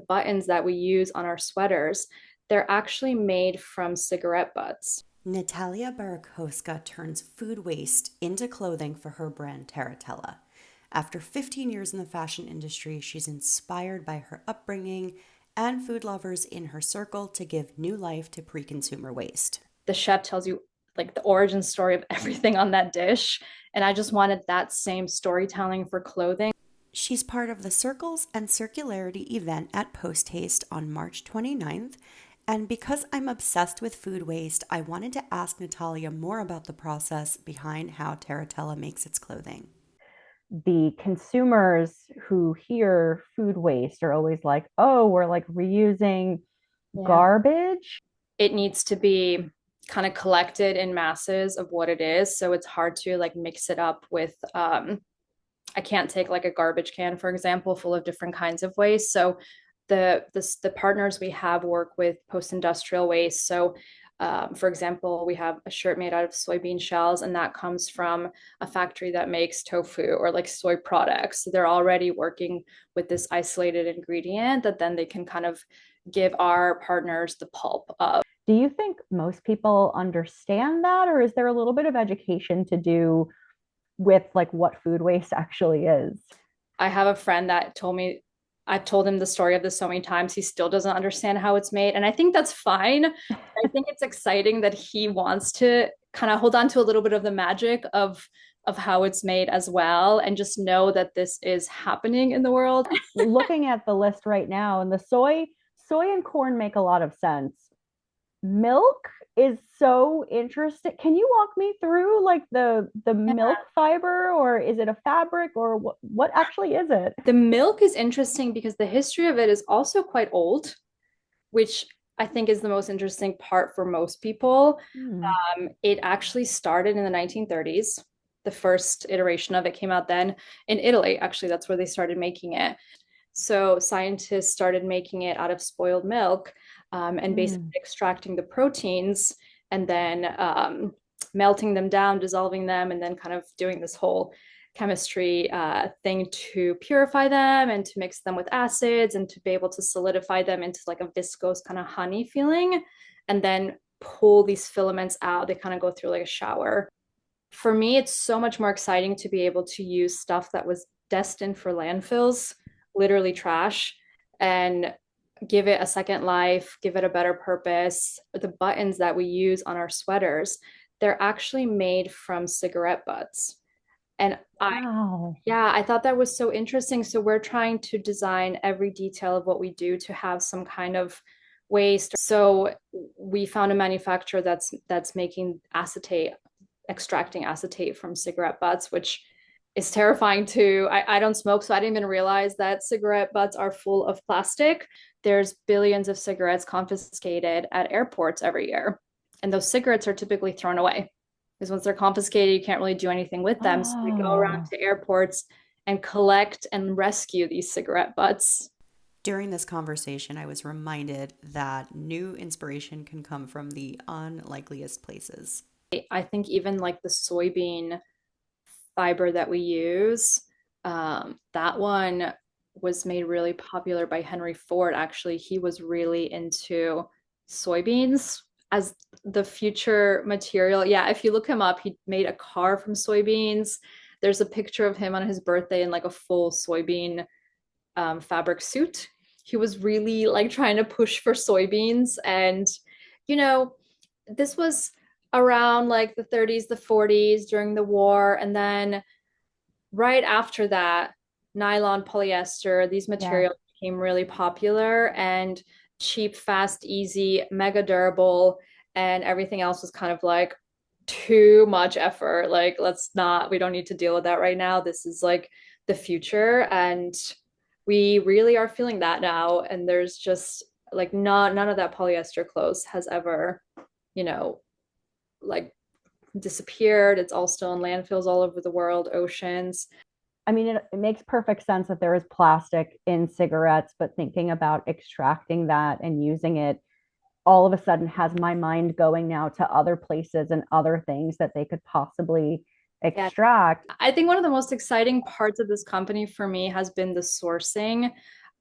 buttons that we use on our sweaters, they're actually made from cigarette butts. Natalia Burakowska turns food waste into clothing for her brand Terratela. After 15 years in the fashion industry, she's inspired by her upbringing and food lovers in her circle to give new life to pre consumer waste. The chef tells you like the origin story of everything on that dish. And I just wanted that same storytelling for clothing. She's part of the Circles and Circularity event at Post Haste on March 29th. And because I'm obsessed with food waste, I wanted to ask Natalia more about the process behind how Terratella makes its clothing. The consumers who hear food waste are always like, oh, we're like reusing Yeah. garbage. It needs to be kind of collected in masses of what it is. So it's hard to like mix it up with I can't take like a garbage can, for example, full of different kinds of waste. So the partners we have work with post-industrial waste. So for example, we have a shirt made out of soybean shells, and that comes from a factory that makes tofu or like soy products. So they're already working with this isolated ingredient that then they can kind of give our partners the pulp of. Do you think most people understand that, or is there a little bit of education to do with like what food waste actually is? I have a friend that told me, I've told him the story of this so many times. He still doesn't understand how it's made. And I think that's fine. I think it's exciting that he wants to kind of hold on to a little bit of the magic of how it's made as well, and just know that this is happening in the world. Looking at the list right now, and the soy and corn make a lot of sense. Milk is so interesting. Can you walk me through like the milk fiber, or is it a fabric, or what actually is it? The milk is interesting because the history of it is also quite old, which I think is the most interesting part for most people. Hmm. It actually started in the 1930s. The first iteration of it came out then in Italy. Actually, that's where they started making it. So scientists started making it out of spoiled milk, and basically Hmm. extracting the proteins and then melting them down, dissolving them, and then kind of doing this whole chemistry thing to purify them and to mix them with acids and to be able to solidify them into like a viscose kind of honey feeling, and then pull these filaments out. They kind of go through like a shower. For me, it's so much more exciting to be able to use stuff that was destined for landfills, literally trash, and give it a second life, give it a better purpose. The buttons that we use on our sweaters, they're actually made from cigarette butts. And Wow. yeah, I thought that was so interesting. So we're trying to design every detail of what we do to have some kind of waste. So we found a manufacturer that's making acetate, extracting acetate from cigarette butts, which is terrifying too. I don't smoke, so I didn't even realize that cigarette butts are full of plastic. There's billions of cigarettes confiscated at airports every year. And those cigarettes are typically thrown away because once they're confiscated, you can't really do anything with them. So we go around Oh. to airports and collect and rescue these cigarette butts. During this conversation, I was reminded that new inspiration can come from the unlikeliest places. I think even like the soybean fiber that we use, that one was made really popular by Henry Ford. Actually, he was really into soybeans as the future material. Yeah, if you look him up, he made a car from soybeans. There's a picture of him on his birthday in like a full soybean fabric suit. He was really like trying to push for soybeans. And, you know, this was around like the 30s, the 40s during the war. And then right after that, nylon, polyester, these Yes. materials became really popular and cheap, fast, easy, mega durable. And everything else was kind of like too much effort. Like, let's not, we don't need to deal with that right now. This is like the future. And we really are feeling that now. And there's just like none of that polyester clothes has ever, you know, like disappeared. It's all still in landfills all over the world, oceans. I mean, it makes perfect sense that there is plastic in cigarettes, but thinking about extracting that and using it all of a sudden has my mind going now to other places and other things that they could possibly Yeah. extract. I think one of the most exciting parts of this company for me has been the sourcing.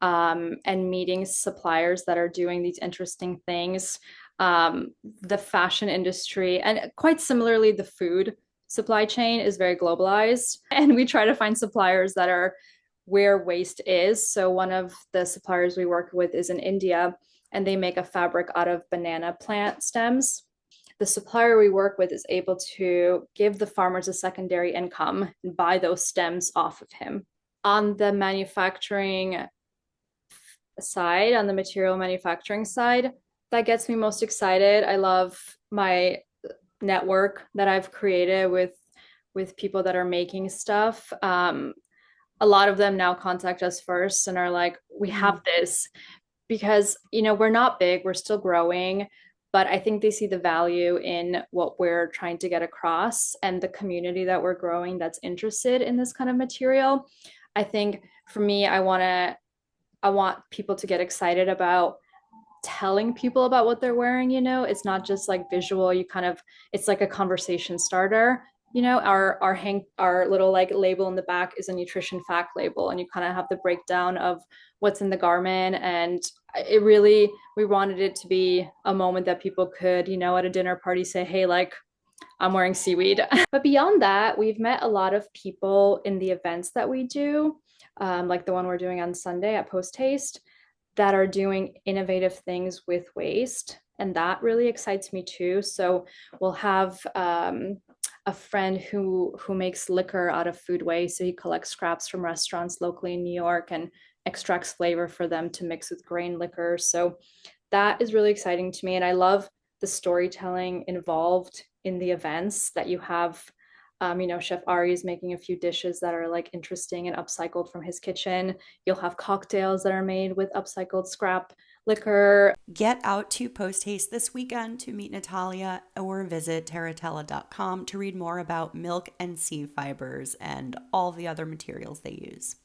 and meeting suppliers that are doing these interesting things. The fashion industry, and quite similarly, the food supply chain is very globalized. And we try to find suppliers that are where waste is. So, one of the suppliers we work with is in India, and they make a fabric out of banana plant stems. The supplier we work with is able to give the farmers a secondary income and buy those stems off of him. On the manufacturing side, on the material manufacturing side, that gets me most excited. I love my network that I've created with people that are making stuff. A lot of them now contact us first and are like, we have this because, we're not big, we're still growing, but I think they see the value in what we're trying to get across and the community that we're growing that's interested in this kind of material. I think for me, I want people to get excited about telling people about what they're wearing. It's not just like visual. It's like a conversation starter. Our little like label in the back is a nutrition fact label, and you kind of have the breakdown of what's in the garment. And we wanted it to be a moment that people could, at a dinner party say, hey, like, I'm wearing seaweed. But beyond that, we've met a lot of people in the events that we do, like the one we're doing on Sunday at Post Haste, that are doing innovative things with waste. And that really excites me too. So we'll have a friend who makes liquor out of food waste. So he collects scraps from restaurants locally in New York and extracts flavor for them to mix with grain liquor. So that is really exciting to me. And I love the storytelling involved in the events that you have. Chef Ari is making a few dishes that are like interesting and upcycled from his kitchen. You'll have cocktails that are made with upcycled scrap liquor. Get out to Post Haste this weekend to meet Natalia or visit terratela.com to read more about milk and sea fibers and all the other materials they use.